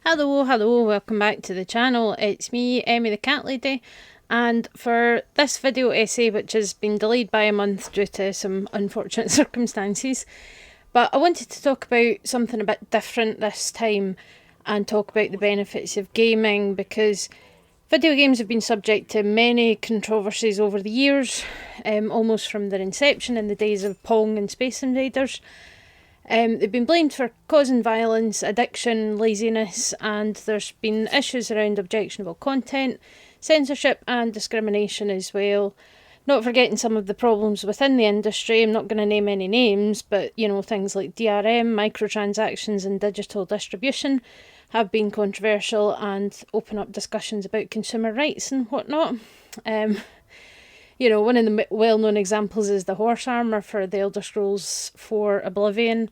Hello, welcome back to the channel. It's me, Emmy the Cat Lady, and for this video essay, which has been delayed by a month due to some unfortunate circumstances, but I wanted to talk about something a bit different this time and talk about the benefits of gaming, because video games have been subject to many controversies over the years, almost from their inception in the days of Pong and Space Invaders. They've been blamed for causing violence, addiction, laziness, and there's been issues around objectionable content, censorship and discrimination as well. Not forgetting some of the problems within the industry. I'm not going to name any names, but things like DRM, microtransactions and digital distribution have been controversial and open up discussions about consumer rights and whatnot. One of the well-known examples is the horse armour for the Elder Scrolls 4 Oblivion,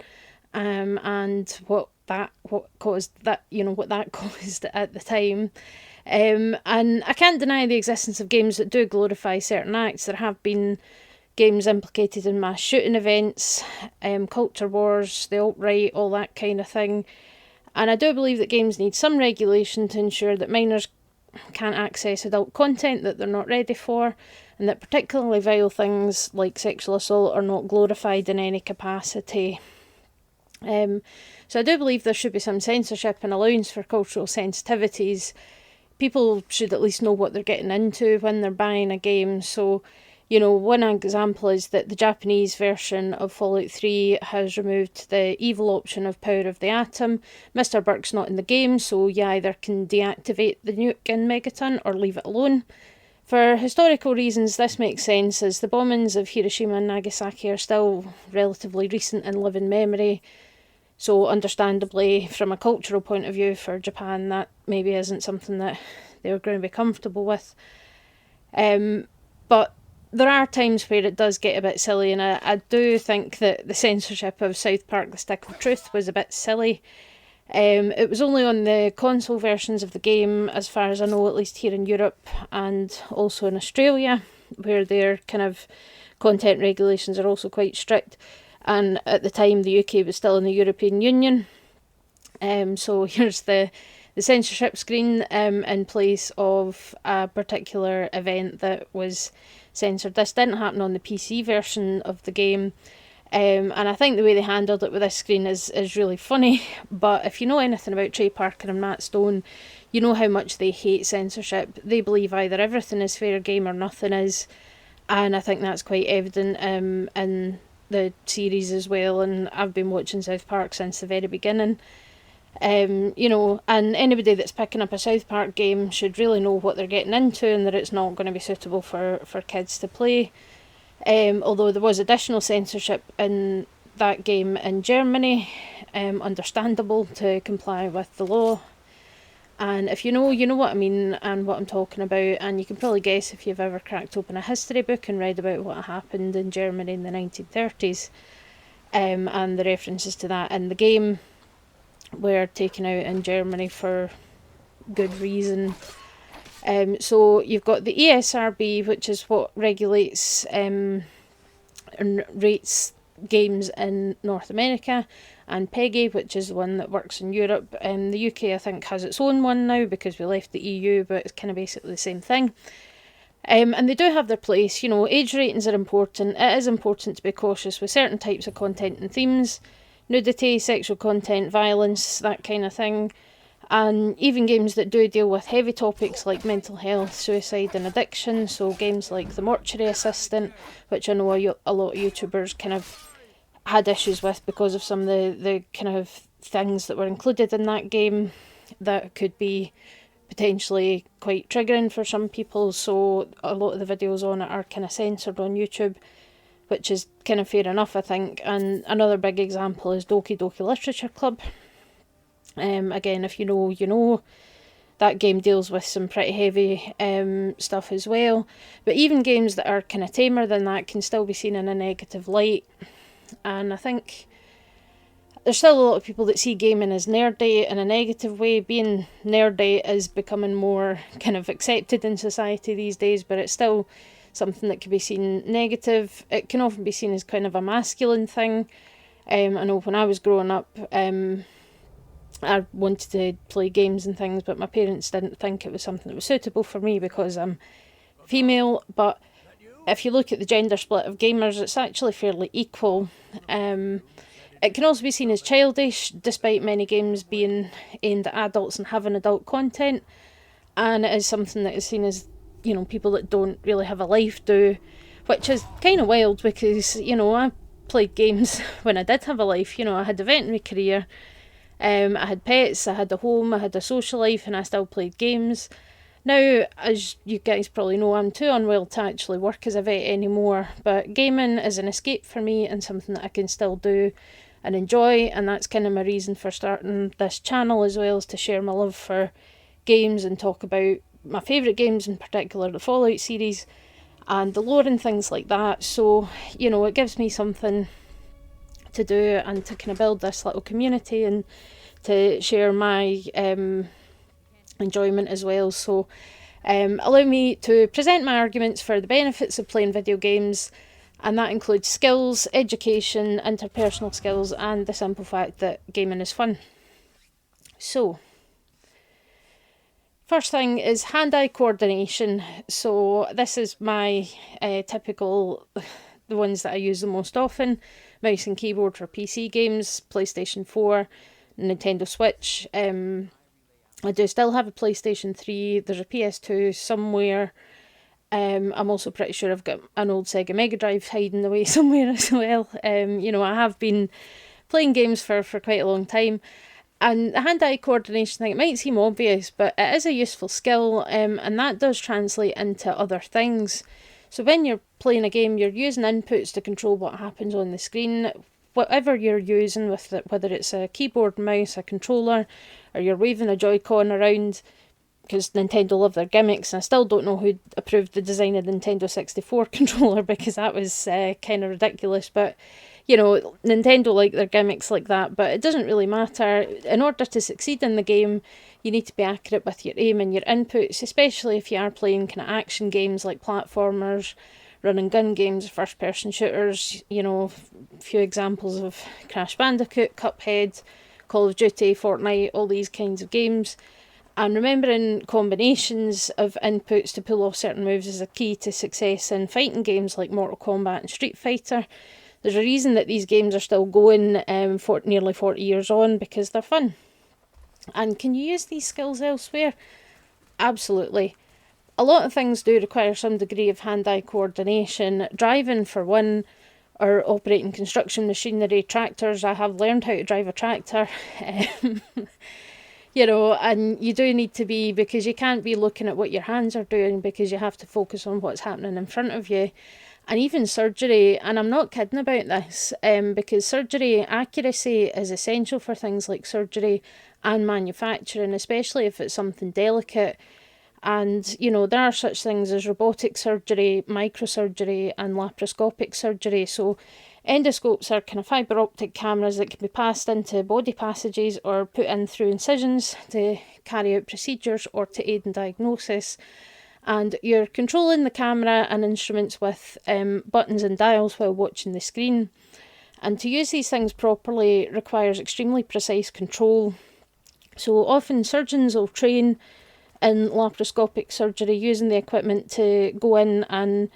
and what that caused at the time. And I can't deny the existence of games that do glorify certain acts. There have been games implicated in mass shooting events, culture wars, the alt-right, all that kind of thing. And I do believe that games need some regulation to ensure that minors can't access adult content that they're not ready for, and that particularly vile things like sexual assault are not glorified in any capacity. So I do believe there should be some censorship and allowance for cultural sensitivities. People should at least know what they're getting into when they're buying a game. So, one example is that the Japanese version of Fallout 3 has removed the evil option of Power of the Atom. Mr. Burke's not in the game, so you either can deactivate the nuke in Megaton or leave it alone. For historical reasons, this makes sense, as the bombings of Hiroshima and Nagasaki are still relatively recent in living memory. So understandably, from a cultural point of view for Japan, that maybe isn't something that they're going to be comfortable with. But there are times where it does get a bit silly, and I do think that the censorship of South Park: The Stick of Truth was a bit silly. It was only on the console versions of the game, as far as I know, at least here in Europe and also in Australia, where their kind of content regulations are also quite strict. And at the time, the UK was still in the European Union. So here's the censorship screen in place of a particular event that was censored. This didn't happen on the PC version of the game. And I think the way they handled it with this screen is really funny. But if you know anything about Trey Parker and Matt Stone, you know how much they hate censorship. They believe either everything is fair game or nothing is. And I think that's quite evident in the series as well. And I've been watching South Park since the very beginning. And anybody that's picking up a South Park game should really know what they're getting into, and that it's not going to be suitable for kids to play. Although there was additional censorship in that game in Germany, understandable to comply with the law. And if you know what I mean and what I'm talking about, and you can probably guess if you've ever cracked open a history book and read about what happened in Germany in the 1930s, and the references to that in the game were taken out in Germany for good reason. So you've got the ESRB, which is what regulates and rates games in North America, and PEGI, which is the one that works in Europe. The UK, I think, has its own one now because we left the EU, but it's kind of basically the same thing. And they do have their place. Age ratings are important. It is important to be cautious with certain types of content and themes. Nudity, sexual content, violence, that kind of thing. And even games that do deal with heavy topics like mental health, suicide and addiction. So games like The Mortuary Assistant, which I know a lot of YouTubers kind of had issues with because of some of the kind of things that were included in that game that could be potentially quite triggering for some people. So a lot of the videos on it are kind of censored on YouTube, which is kind of fair enough, I think. And another big example is Doki Doki Literature Club. Again, if you know, you know. That game deals with some pretty heavy stuff as well. But even games that are kind of tamer than that can still be seen in a negative light. And I think there's still a lot of people that see gaming as nerdy in a negative way. Being nerdy is becoming more kind of accepted in society these days, but it's still something that can be seen negative. It can often be seen as kind of a masculine thing. I know when I was growing up, I wanted to play games and things, but my parents didn't think it was something that was suitable for me because I'm female. But if you look at the gender split of gamers, it's actually fairly equal. It can also be seen as childish, despite many games being aimed at adults and having adult content. And it is something that is seen as, people that don't really have a life do, which is kind of wild because, I played games when I did have a life. I had a veterinary career, I had pets, I had a home, I had a social life, and I still played games. Now, as you guys probably know, I'm too unwell to actually work as a vet anymore, but gaming is an escape for me and something that I can still do and enjoy, and that's kind of my reason for starting this channel, as well as to share my love for games and talk about my favourite games, in particular the Fallout series and the lore and things like that. So, it gives me something to do and to kind of build this little community and to share my enjoyment as well. So allow me to present my arguments for the benefits of playing video games, and that includes skills, education, interpersonal skills, and the simple fact that gaming is fun. So, first thing is hand-eye coordination. So this is my typical, the ones that I use the most often: mouse and keyboard for PC games, PlayStation 4, Nintendo Switch. I do still have a PlayStation 3, there's a PS2 somewhere. I'm also pretty sure I've got an old Sega Mega Drive hiding away somewhere as well. I have been playing games for quite a long time. And the hand-eye coordination thing, it might seem obvious, but it is a useful skill, and that does translate into other things. So when you're playing a game, you're using inputs to control what happens on the screen. Whatever you're using with it, whether it's a keyboard, mouse, a controller, or you're waving a Joy-Con around, because Nintendo love their gimmicks, and I still don't know who approved the design of the Nintendo 64 controller, because that was kind of ridiculous, but Nintendo like their gimmicks like that, but it doesn't really matter. In order to succeed in the game, you need to be accurate with your aim and your inputs, especially if you are playing kind of action games like platformers, run and gun games, first person shooters, a few examples of Crash Bandicoot, Cuphead, Call of Duty, Fortnite, all these kinds of games. And remembering combinations of inputs to pull off certain moves is a key to success in fighting games like Mortal Kombat and Street Fighter. There's a reason that these games are still going for nearly 40 years on, because they're fun. And can you use these skills elsewhere? Absolutely. A lot of things do require some degree of hand-eye coordination. Driving, for one, or operating construction machinery, tractors. I have learned how to drive a tractor. And you do need to be, because you can't be looking at what your hands are doing, because you have to focus on what's happening in front of you. And even surgery, and I'm not kidding about this, because surgery accuracy is essential for things like surgery and manufacturing, especially if it's something delicate. And, there are such things as robotic surgery, microsurgery, and laparoscopic surgery. So endoscopes are kind of fibre optic cameras that can be passed into body passages or put in through incisions to carry out procedures or to aid in diagnosis. And you're controlling the camera and instruments with buttons and dials while watching the screen. And to use these things properly requires extremely precise control. So often surgeons will train in laparoscopic surgery using the equipment to go in, and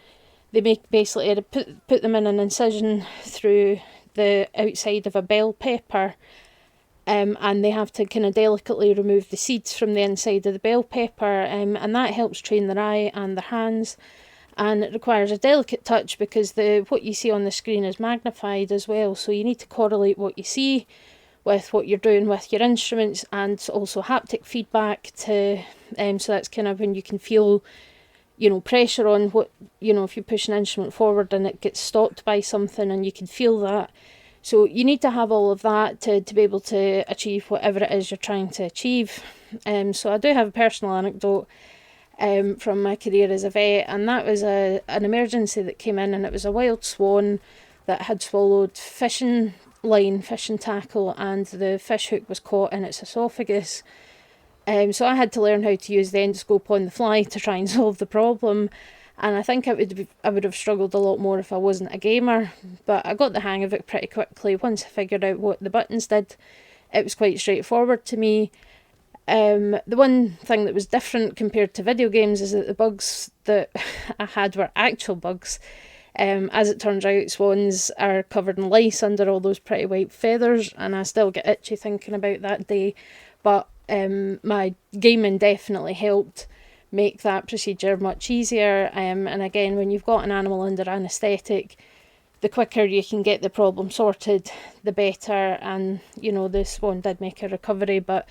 they basically put them in an incision through the outside of a bell pepper, and they have to kind of delicately remove the seeds from the inside of the bell pepper, and that helps train their eye and their hands. And it requires a delicate touch because what you see on the screen is magnified as well, so you need to correlate what you see with what you're doing with your instruments, and also haptic feedback so that's kind of when you can feel pressure on what, if you push an instrument forward and it gets stopped by something, and you can feel that. So you need to have all of that to be able to achieve whatever it is you're trying to achieve. So I do have a personal anecdote from my career as a vet, and that was an emergency that came in, and it was a wild swan that had swallowed fishing tackle, and the fish hook was caught in its esophagus. So I had to learn how to use the endoscope on the fly to try and solve the problem, and I think I would have struggled a lot more if I wasn't a gamer, but I got the hang of it pretty quickly once I figured out what the buttons did. it was quite straightforward to me. The one thing that was different compared to video games is that the bugs that I had were actual bugs. As it turns out, swans are covered in lice under all those pretty white feathers, and I still get itchy thinking about that day. But my gaming definitely helped make that procedure much easier. And again, when you've got an animal under anaesthetic, the quicker you can get the problem sorted, the better. And, you know, the swan did make a recovery, but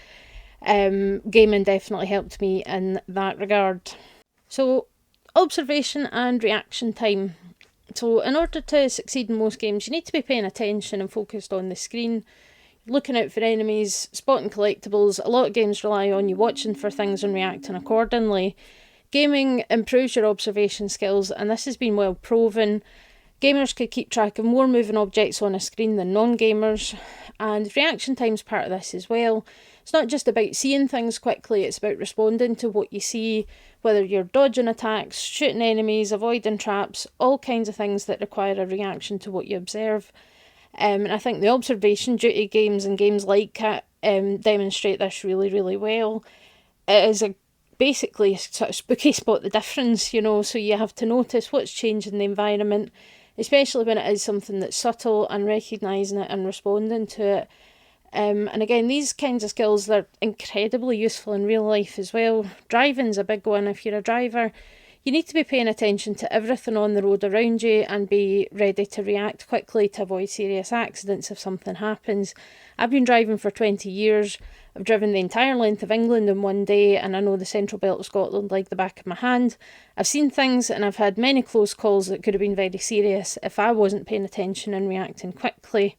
gaming definitely helped me in that regard. So, observation and reaction time. So, in order to succeed in most games, you need to be paying attention and focused on the screen, looking out for enemies, spotting collectibles. A lot of games rely on you watching for things and reacting accordingly. Gaming improves your observation skills, and this has been well proven. Gamers could keep track of more moving objects on a screen than non-gamers, and reaction time's part of this as well. It's not just about seeing things quickly, it's about responding to what you see, whether you're dodging attacks, shooting enemies, avoiding traps, all kinds of things that require a reaction to what you observe. And I think the observation duty games and games like it demonstrate this really, really well. It is basically sort of spooky spot the difference, you know, so you have to notice what's changing in the environment, especially when it is something that's subtle, and recognising it and responding to it. And again, these kinds of skills, they're incredibly useful in real life as well. Driving's a big one. If you're a driver, you need to be paying attention to everything on the road around you and be ready to react quickly to avoid serious accidents if something happens. I've been driving for 20 years. I've driven the entire length of England in one day, and I know the central belt of Scotland like the back of my hand. I've seen things, and I've had many close calls that could have been very serious if I wasn't paying attention and reacting quickly.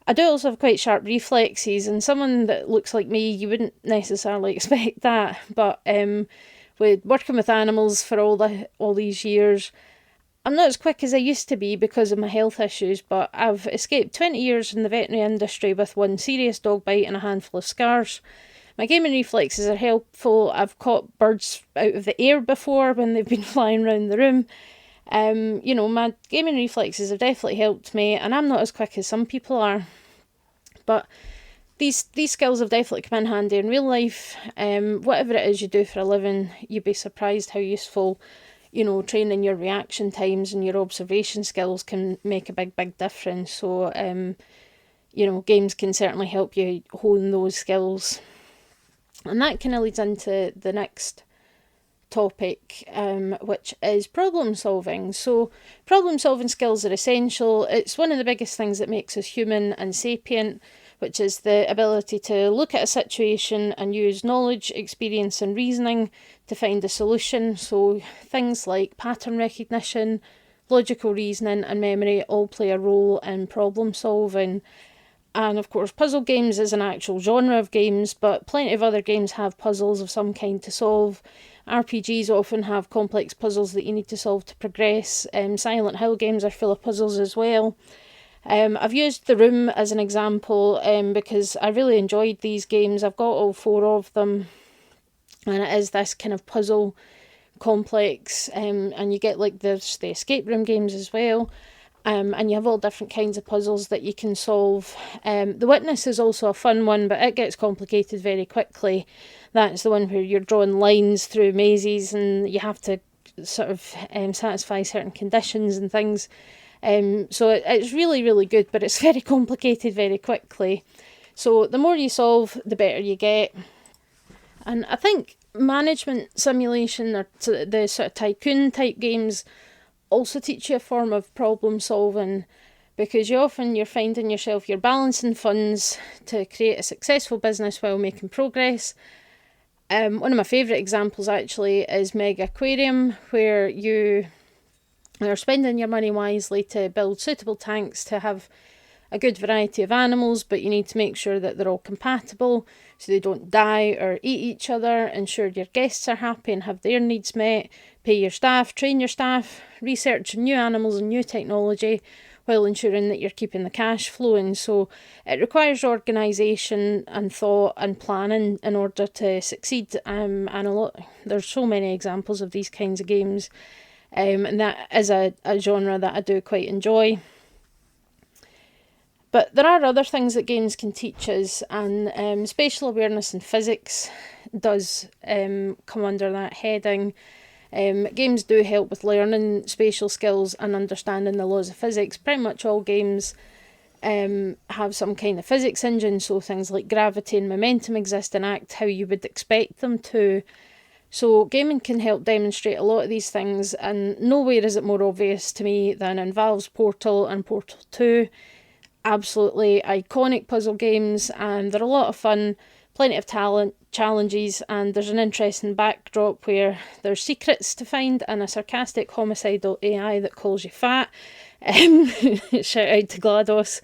I do also have quite sharp reflexes, and someone that looks like me, you wouldn't necessarily expect that, but with working with animals for all these years, I'm not as quick as I used to be because of my health issues, but I've escaped 20 years in the veterinary industry with one serious dog bite and a handful of scars. My gaming reflexes are helpful. I've caught birds out of the air before when they've been flying around the room. You know, my gaming reflexes have definitely helped me, and I'm not as quick as some people are. But these skills have definitely come in handy in real life. Whatever it is you do for a living, you'd be surprised how useful, you know, training your reaction times and your observation skills can make a big, big difference. So, you know, games can certainly help you hone those skills. And that kind of leads into the next topic, which is problem solving. So problem solving skills are essential. It's one of the biggest things that makes us human and sapient, which is the ability to look at a situation and use knowledge, experience and reasoning to find a solution. So things like pattern recognition, logical reasoning and memory all play a role in problem solving. And of course, puzzle games is an actual genre of games, but plenty of other games have puzzles of some kind to solve. RPGs often have complex puzzles that you need to solve to progress. Silent Hill games are full of puzzles as well. I've used The Room as an example because I really enjoyed these games. I've got all 4 of them, and it is this kind of puzzle complex, and you get like there's the escape room games as well. And you have all different kinds of puzzles that you can solve. The Witness is also a fun one, but it gets complicated very quickly. That's the one where you're drawing lines through mazes and you have to sort of satisfy certain conditions and things. So it's really, really good, but it's very complicated very quickly. So the more you solve, the better you get. And I think management simulation, or the sort of tycoon type games, also teach you a form of problem solving, because you're finding yourself, you're balancing funds to create a successful business while making progress. One of my favourite examples actually is Meg Aquarium, where you are spending your money wisely to build suitable tanks to have a good variety of animals, but you need to make sure that they're all compatible so they don't die or eat each other, ensure your guests are happy and have their needs met, pay your staff, train your staff, research new animals and new technology while ensuring that you're keeping the cash flowing. So it requires organisation and thought and planning in order to succeed. And there's so many examples of these kinds of games, and that is a genre that I do quite enjoy. But there are other things that games can teach us, and spatial awareness and physics does come under that heading. Games do help with learning spatial skills and understanding the laws of physics. Pretty much all games have some kind of physics engine, so things like gravity and momentum exist and act how you would expect them to. So gaming can help demonstrate a lot of these things, and nowhere is it more obvious to me than in Valve's Portal and Portal 2. Absolutely iconic puzzle games, and they're a lot of fun, plenty of talent, challenges, and there's an interesting backdrop where there's secrets to find and a sarcastic homicidal AI that calls you fat. Shout out to GLaDOS.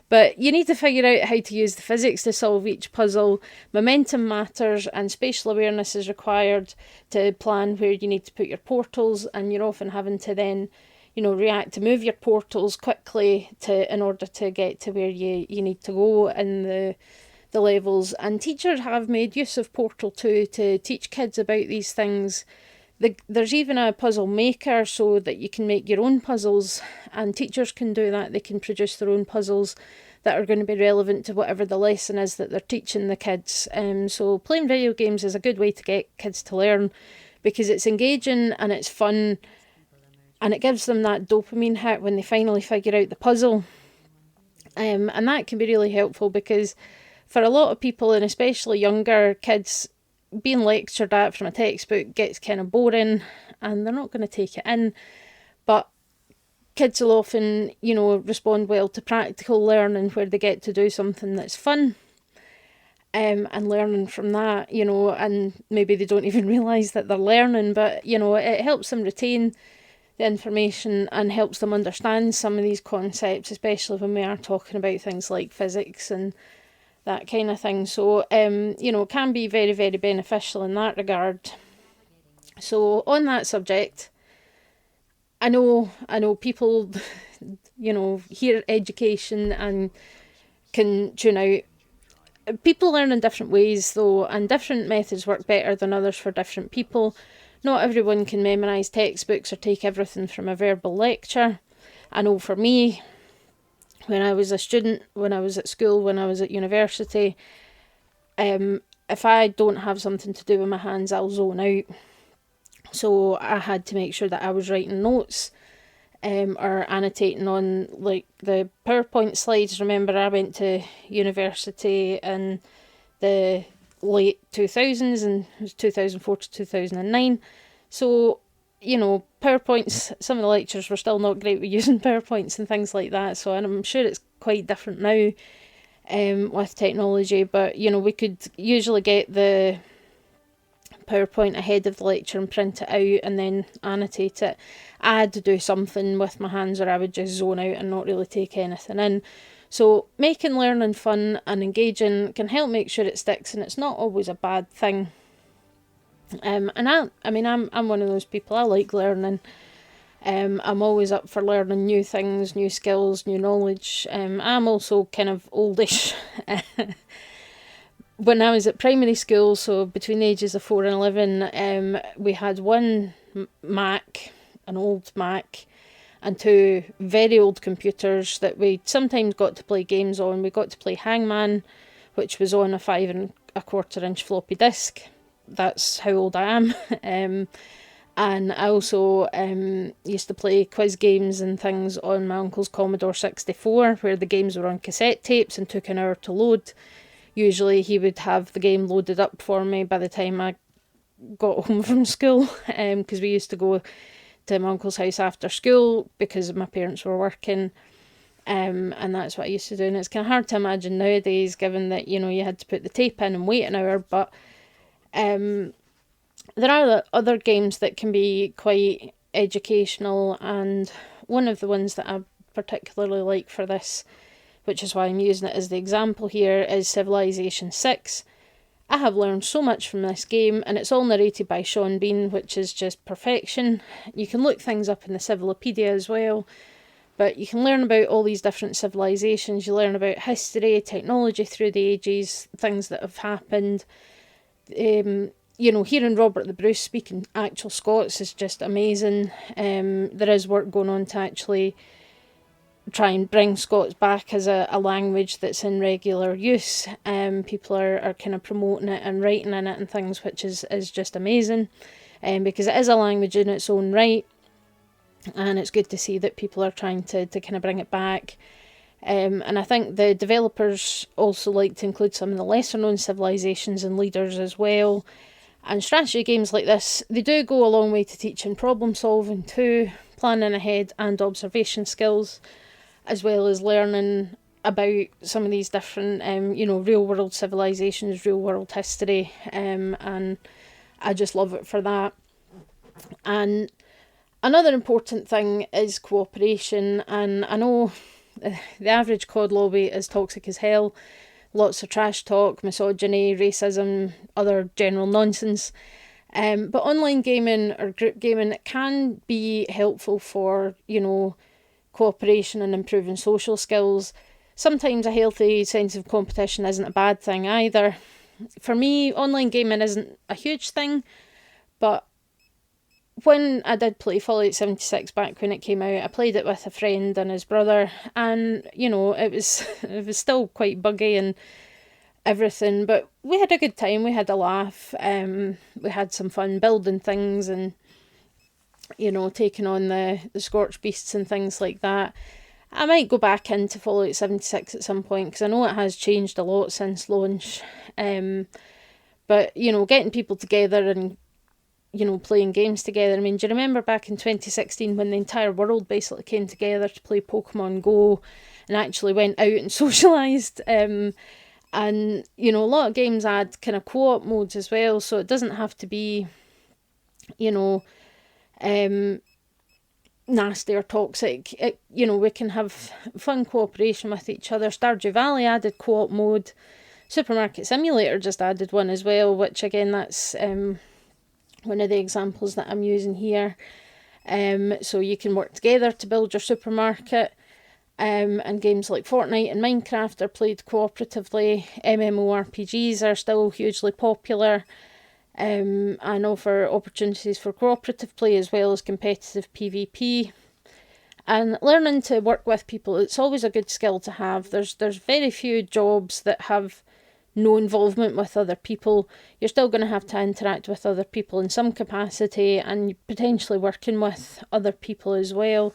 But you need to figure out how to use the physics to solve each puzzle. Momentum matters, and spatial awareness is required to plan where you need to put your portals, and you're often having to then, react to move your portals quickly in order to get to where you need to go in the levels. And teachers have made use of Portal 2 to teach kids about these things. There's even a puzzle maker so that you can make your own puzzles, and teachers can do that. They can produce their own puzzles that are going to be relevant to whatever the lesson is that they're teaching the kids. So playing video games is a good way to get kids to learn, because it's engaging and it's fun, and it gives them that dopamine hit when they finally figure out the puzzle. And that can be really helpful, because for a lot of people, and especially younger kids, being lectured at from a textbook gets kind of boring and they're not going to take it in. But kids will often, respond well to practical learning where they get to do something that's fun, and learning from that, and maybe they don't even realise that they're learning, but, it helps them retain the information and helps them understand some of these concepts, especially when we are talking about things like physics and that kind of thing. So, it can be very, very beneficial in that regard. So on that subject, I know people, hear education and can tune out. People learn in different ways though, and different methods work better than others for different people. Not everyone can memorise textbooks or take everything from a verbal lecture. I know for me, when I was a student, when I was at school, when I was at university, if I don't have something to do with my hands, I'll zone out. So I had to make sure that I was writing notes or annotating on like the PowerPoint slides. Remember, I went to university in the late 2000s, and it was 2004 to 2009. So, PowerPoints, some of the lectures were still not great with using PowerPoints and things like that. So, and I'm sure it's quite different now with technology. But, we could usually get the PowerPoint ahead of the lecture and print it out and then annotate it. I had to do something with my hands or I would just zone out and not really take anything in. So making learning fun and engaging can help make sure it sticks, and it's not always a bad thing. And I'm one of those people. I like learning. I'm always up for learning new things, new skills, new knowledge. I'm also kind of oldish. When I was at primary school, so between the ages of 4 and 11, we had one Mac, an old Mac, and 2 very old computers that we sometimes got to play games on. We got to play Hangman, which was on a 5¼ inch floppy disk. That's how old I am. And I also used to play quiz games and things on my uncle's Commodore 64, where the games were on cassette tapes and took an hour to load. Usually he would have the game loaded up for me by the time I got home from school, because we used to go to my uncle's house after school because my parents were working, and that's what I used to do. And it's kind of hard to imagine nowadays, given that, you had to put the tape in and wait an hour, but there are other games that can be quite educational, and one of the ones that I particularly like for this, which is why I'm using it as the example here, is Civilization 6. I have learned so much from this game, and it's all narrated by Sean Bean, which is just perfection. You can look things up in the Civilopedia as well, but you can learn about all these different civilizations. You learn about history, technology through the ages, things that have happened. Hearing Robert the Bruce speaking actual Scots is just amazing. There is work going on to actually try and bring Scots back as a language that's in regular use. People are kind of promoting it and writing in it and things, which is just amazing, because it is a language in its own right, and it's good to see that people are trying to kind of bring it back. And I think the developers also like to include some of the lesser known civilizations and leaders as well. And strategy games like this, they do go a long way to teaching problem solving too, planning ahead and observation skills, as well as learning about some of these different, real world civilizations, real world history, and I just love it for that. And another important thing is cooperation, and I know the average COD lobby is toxic as hell. Lots of trash talk, misogyny, racism, other general nonsense. But online gaming or group gaming can be helpful for, cooperation and improving social skills. Sometimes a healthy sense of competition isn't a bad thing either. For me, online gaming isn't a huge thing, but when I did play Fallout 76 back when it came out, I played it with a friend and his brother, and it was it was still quite buggy and everything, but we had a good time. We had a laugh. We had some fun building things and taking on the Scorch Beasts and things like that. I might go back into Fallout 76 at some point because I know it has changed a lot since launch. But getting people together and playing games together. I mean, do you remember back in 2016 when the entire world basically came together to play Pokemon Go and actually went out and socialised? And, a lot of games add kind of co-op modes as well, so it doesn't have to be, nasty or toxic. We can have fun cooperation with each other. Stardew Valley added co-op mode. Supermarket Simulator just added one as well, which again, that's one of the examples that I'm using here. So you can work together to build your supermarket. And games like Fortnite and Minecraft are played cooperatively. MMORPGs are still hugely popular and offer opportunities for cooperative play as well as competitive PvP. And learning to work with people, it's always a good skill to have. There's very few jobs that have no involvement with other people. You're still going to have to interact with other people in some capacity and potentially working with other people as well.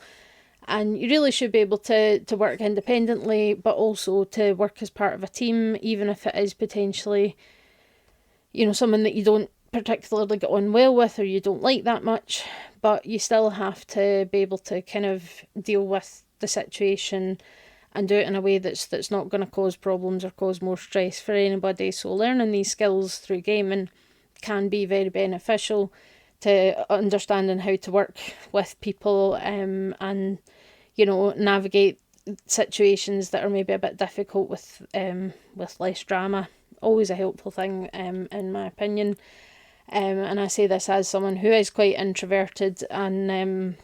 And you really should be able to work independently, but also to work as part of a team, even if it is potentially, someone that you don't particularly get on well with or you don't like that much. But you still have to be able to kind of deal with the situation and do it in a way that's not going to cause problems or cause more stress for anybody. So learning these skills through gaming can be very beneficial to understanding how to work with people and navigate situations that are maybe a bit difficult with less drama. Always a helpful thing in my opinion. And I say this as someone who is quite introverted and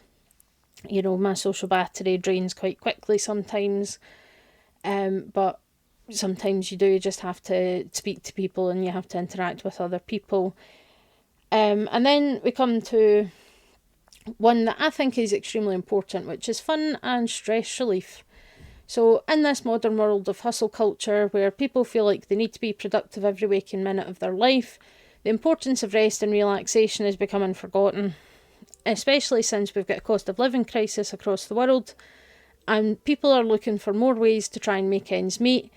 my social battery drains quite quickly sometimes, but sometimes you just have to speak to people and you have to interact with other people. And then we come to one that I think is extremely important, which is fun and stress relief. So in this modern world of hustle culture where people feel like they need to be productive every waking minute of their life, the importance of rest and relaxation is becoming forgotten, especially since we've got a cost of living crisis across the world and people are looking for more ways to try and make ends meet.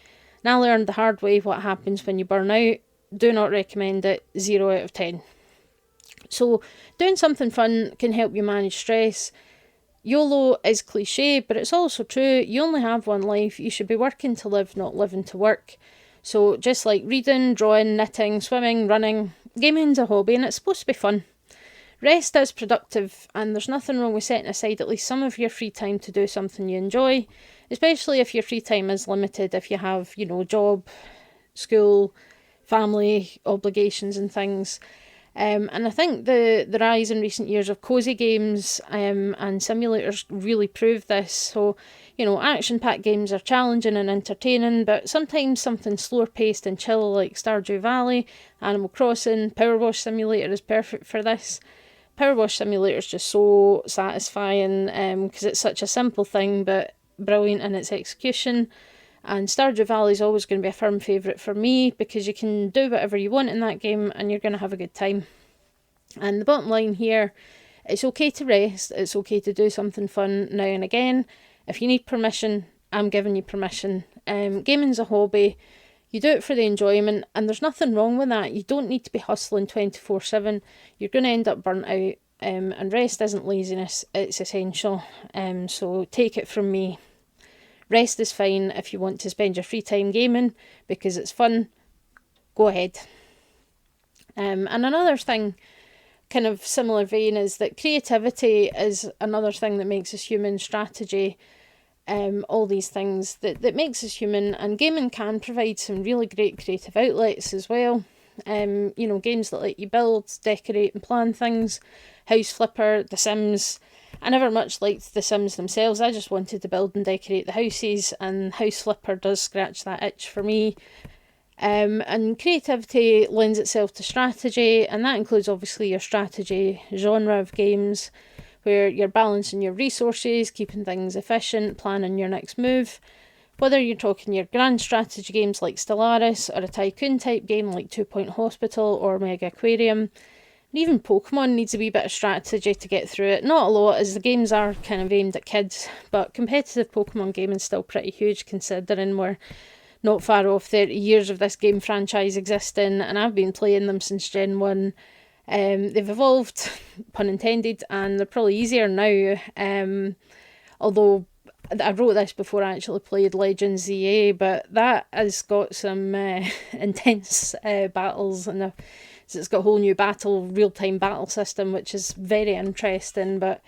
And I learned the hard way what happens when you burn out. Do not recommend it. 0 out of 10. So doing something fun can help you manage stress. YOLO is cliche, but it's also true. You only have one life. You should be working to live, not living to work. So just like reading, drawing, knitting, swimming, running, gaming's a hobby and it's supposed to be fun. Rest is productive and there's nothing wrong with setting aside at least some of your free time to do something you enjoy, especially if your free time is limited, if you have, job, school, family obligations and things. And I think the rise in recent years of cosy games and simulators really prove this. So, action-packed games are challenging and entertaining, but sometimes something slower-paced and chill like Stardew Valley, Animal Crossing, Power Wash Simulator is perfect for this. Power Wash Simulator is just so satisfying because it's such a simple thing, but brilliant in its execution. And Stardew Valley is always going to be a firm favourite for me because you can do whatever you want in that game and you're going to have a good time. And the bottom line here, it's okay to rest, it's okay to do something fun now and again. If you need permission, I'm giving you permission. Gaming's a hobby, you do it for the enjoyment, and there's nothing wrong with that. You don't need to be hustling 24/7, you're going to end up burnt out, and rest isn't laziness, it's essential. So take it from me, rest is fine if you want to spend your free time gaming because it's fun, go ahead. And another thing, kind of similar vein, is that creativity is another thing that makes us human. Strategy, all these things that makes us human, and gaming can provide some really great creative outlets as well. Games that let you build, decorate and plan things. House Flipper, The Sims. I never much liked The Sims themselves, I just wanted to build and decorate the houses, and House Flipper does scratch that itch for me. And creativity lends itself to strategy, and that includes obviously your strategy genre of games where you're balancing your resources, keeping things efficient, planning your next move. Whether you're talking your grand strategy games like Stellaris or a tycoon type game like 2 Point Hospital or Mega Aquarium. And even Pokemon needs a wee bit of strategy to get through it. Not a lot, as the games are kind of aimed at kids, but competitive Pokemon gaming is still pretty huge considering we're not far off 30 years of this game franchise existing, and I've been playing them since Gen 1. They've evolved, pun intended, and they're probably easier now. Although I wrote this before I actually played Legends ZA, but that has got some intense battles, and it's got a whole new real-time battle system, which is very interesting. But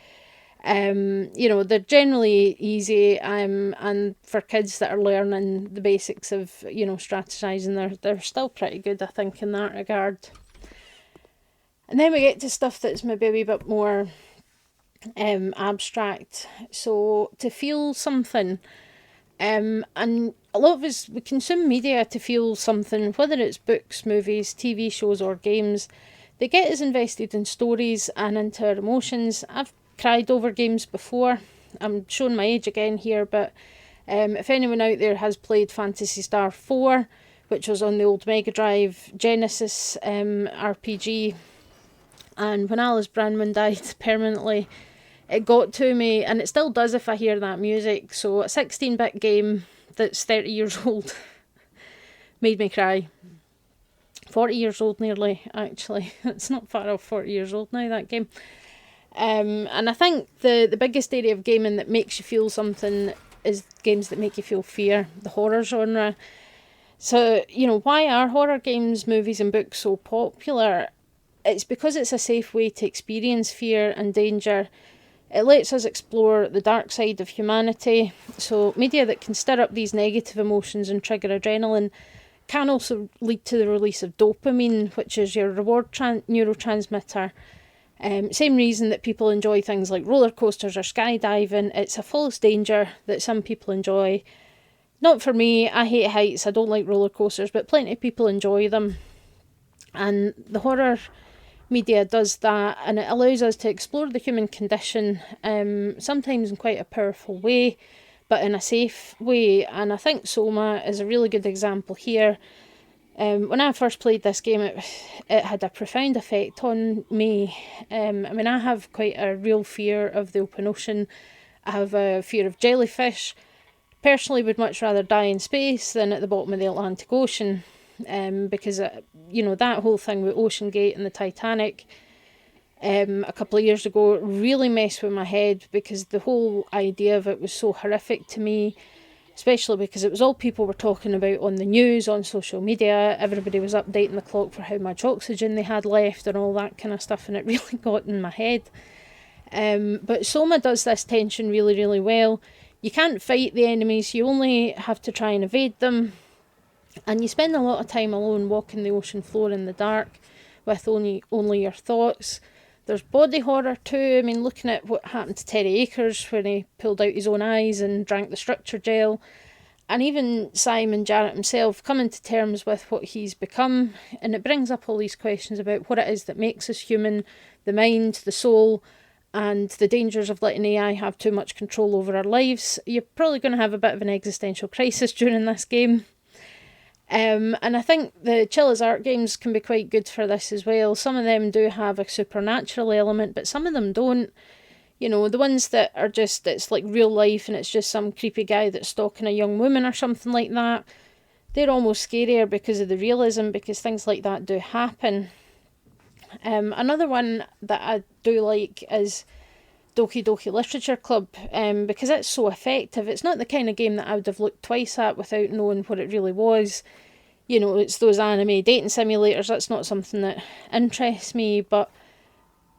they're generally easy, and for kids that are learning the basics of strategizing, they're still pretty good, I think, in that regard. And then we get to stuff that's maybe a wee bit more abstract. So to feel something, and a lot of us, we consume media to feel something, whether it's books, movies, TV shows or games. They get us invested in stories and into our emotions. I've cried over games before. I'm showing my age again here, but if anyone out there has played Phantasy Star 4, which was on the old Mega Drive Genesis RPG, and when Alice Brandman died permanently, it got to me, and it still does if I hear that music. So a 16-bit game that's 30 years old made me cry. 40 years old nearly, actually. It's not far off 40 years old now, that game. And I think the biggest area of gaming that makes you feel something is games that make you feel fear, the horror genre. So, why are horror games, movies and books so popular? It's because it's a safe way to experience fear and danger. It lets us explore the dark side of humanity. So media that can stir up these negative emotions and trigger adrenaline can also lead to the release of dopamine, which is your reward neurotransmitter. Same reason that people enjoy things like roller coasters or skydiving. It's a false danger that some people enjoy. Not for me, I hate heights, I don't like roller coasters, but plenty of people enjoy them. And the horror media does that, and it allows us to explore the human condition, sometimes in quite a powerful way, but in a safe way. And I think Soma is a really good example here. When I first played this game, it had a profound effect on me. I have quite a real fear of the open ocean. I have a fear of jellyfish. Personally, would much rather die in space than at the bottom of the Atlantic Ocean. Because that whole thing with Ocean Gate and the Titanic a couple of years ago really messed with my head, because the whole idea of it was so horrific to me, especially because it was all people were talking about on the news, on social media. Everybody was updating the clock for how much oxygen they had left and all that kind of stuff, and it really got in my head. But Soma does this tension really, really well. You can't fight the enemies, you only have to try and evade them. And you spend a lot of time alone walking the ocean floor in the dark with only your thoughts. There's body horror too. Looking at what happened to Terry Akers when he pulled out his own eyes and drank the structure gel. And even Simon Jarrett himself coming to terms with what he's become. And it brings up all these questions about what it is that makes us human, the mind, the soul, and the dangers of letting AI have too much control over our lives, you're probably going to have a bit of an existential crisis during this game. And I think the Chill as Art games can be quite good for this as well. Some of them do have a supernatural element, but some of them don't. You know, the ones that are just, it's like real life and it's just some creepy guy that's stalking a young woman or something like that, they're almost scarier because of the realism, because things like that do happen. Another one that I do like is Doki Doki Literature Club, because it's so effective. It's not the kind of game that I would have looked twice at without knowing what it really was. You know, it's those anime dating simulators. That's not something that interests me, but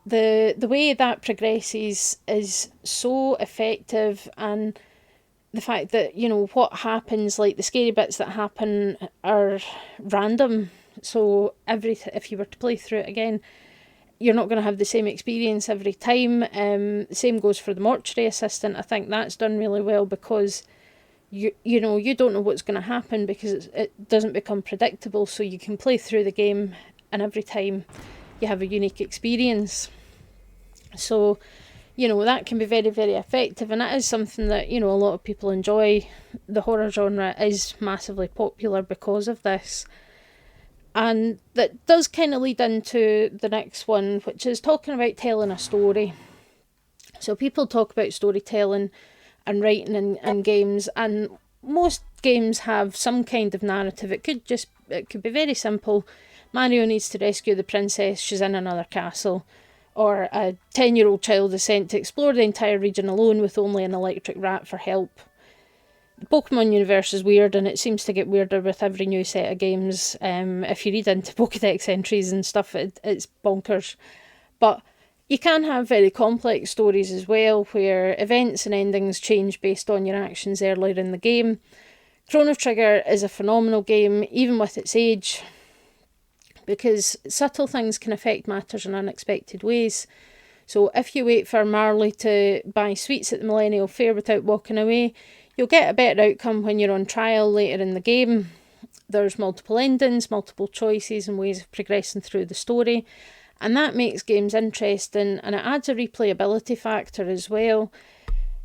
the way that progresses is so effective, and the fact that, you know, what happens, like the scary bits that happen are random. So if you were to play through it again, you're not going to have the same experience every time. Same goes for the mortuary assistant. I think that's done really well because you don't know what's going to happen because it doesn't become predictable. So you can play through the game, and every time you have a unique experience. So, you know, that can be very, very effective, and that is something that, you know, a lot of people enjoy. The horror genre is massively popular because of this. And that does kind of lead into the next one, which is talking about telling a story. So people talk about storytelling and writing in games, and most games have some kind of narrative. It could be very simple. Mario needs to rescue the princess, she's in another castle. Or a 10-year-old child is sent to explore the entire region alone with only an electric rat for help. The Pokemon universe is weird, and it seems to get weirder with every new set of games. If you read into Pokédex entries and stuff, it's bonkers. But you can have very complex stories as well, where events and endings change based on your actions earlier in the game. Chrono Trigger is a phenomenal game, even with its age, because subtle things can affect matters in unexpected ways. So if you wait for Marley to buy sweets at the Millennial Fair without walking away, you'll get a better outcome when you're on trial later in the game. There's multiple endings, multiple choices and ways of progressing through the story, and that makes games interesting, and it adds a replayability factor as well.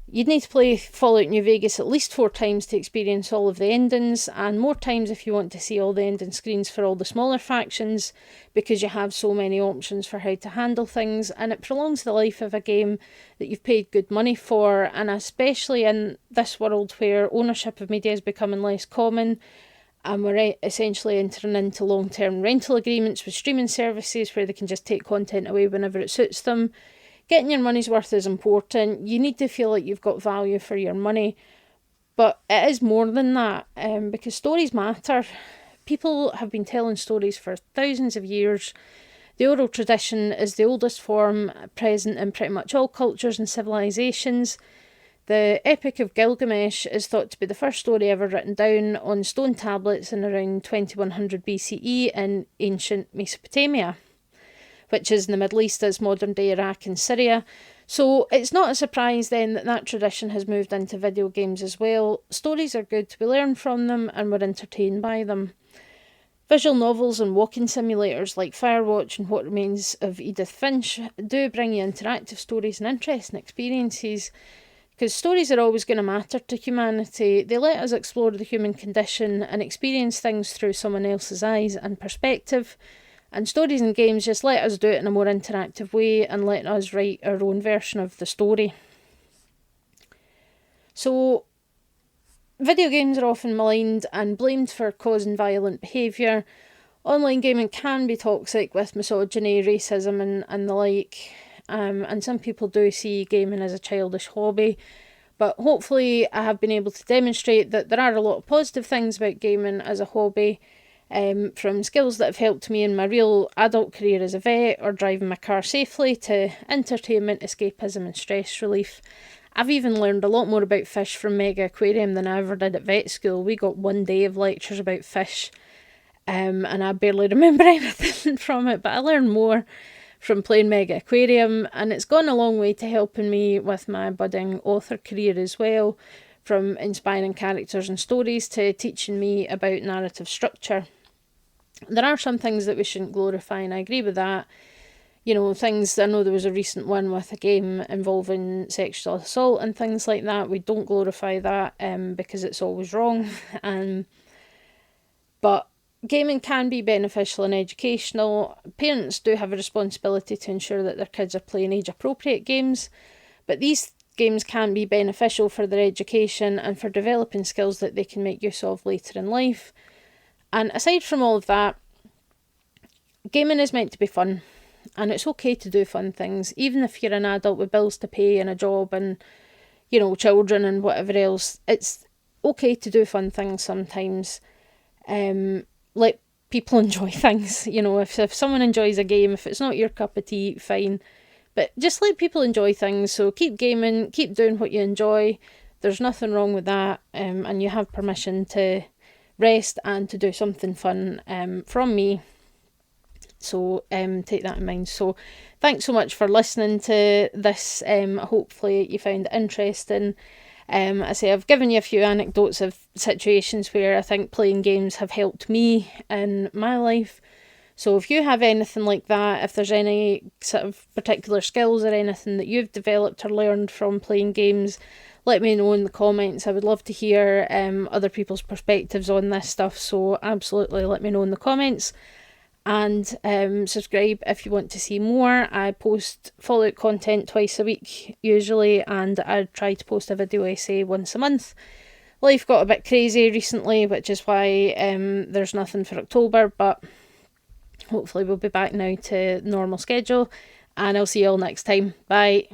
You'd need to play Fallout New Vegas at least 4 times to experience all of the endings, and more times if you want to see all the ending screens for all the smaller factions, because you have so many options for how to handle things, and it prolongs the life of a game that you've paid good money for. And especially in this world where ownership of media is becoming less common, and we're essentially entering into long-term rental agreements with streaming services where they can just take content away whenever it suits them, getting your money's worth is important. You need to feel like you've got value for your money. But it is more than that, because stories matter. People have been telling stories for thousands of years. The oral tradition is the oldest form present in pretty much all cultures and civilizations. The Epic of Gilgamesh is thought to be the first story ever written down on stone tablets in around 2100 BCE in ancient Mesopotamia, which is in the Middle East as modern-day Iraq and Syria. So it's not a surprise then that tradition has moved into video games as well. Stories are good, we learn from them and we're entertained by them. Visual novels and walking simulators like Firewatch and What Remains of Edith Finch do bring you interactive stories and interesting experiences, because stories are always going to matter to humanity. They let us explore the human condition and experience things through someone else's eyes and perspective. And stories and games just let us do it in a more interactive way and let us write our own version of the story. So, video games are often maligned and blamed for causing violent behaviour. Online gaming can be toxic with misogyny, racism and the like. And some people do see gaming as a childish hobby. But hopefully I have been able to demonstrate that there are a lot of positive things about gaming as a hobby. From skills that have helped me in my real adult career as a vet or driving my car safely, to entertainment, escapism and stress relief. I've even learned a lot more about fish from Mega Aquarium than I ever did at vet school. We got 1 day of lectures about fish, and I barely remember anything from it, but I learned more from playing Mega Aquarium, and it's gone a long way to helping me with my budding author career as well, from inspiring characters and stories to teaching me about narrative structure. There are some things that we shouldn't glorify, and I agree with that. things. I know there was a recent one with a game involving sexual assault and things like that. We don't glorify that because it's always wrong. But gaming can be beneficial and educational. Parents do have a responsibility to ensure that their kids are playing age-appropriate games, but these games can be beneficial for their education and for developing skills that they can make use of later in life. And aside from all of that, gaming is meant to be fun, and it's okay to do fun things, even if you're an adult with bills to pay and a job and, children and whatever else. It's okay to do fun things sometimes. Let people enjoy things. If someone enjoys a game, if it's not your cup of tea, fine. But just let people enjoy things. So keep gaming, keep doing what you enjoy. There's nothing wrong with that. And you have permission to rest and to do something fun from me. So take that in mind. So thanks so much for listening to this. Hopefully you found it interesting. I say I've given you a few anecdotes of situations where I think playing games have helped me in my life. So if you have anything like that, if there's any sort of particular skills or anything that you've developed or learned from playing games, let me know in the comments. I would love to hear other people's perspectives on this stuff. So absolutely let me know in the comments. And subscribe if you want to see more. I post Fallout content twice a week usually, and I try to post a video essay once a month. Life got a bit crazy recently, which is why there's nothing for October, but hopefully we'll be back now to normal schedule, and I'll see you all next time. Bye.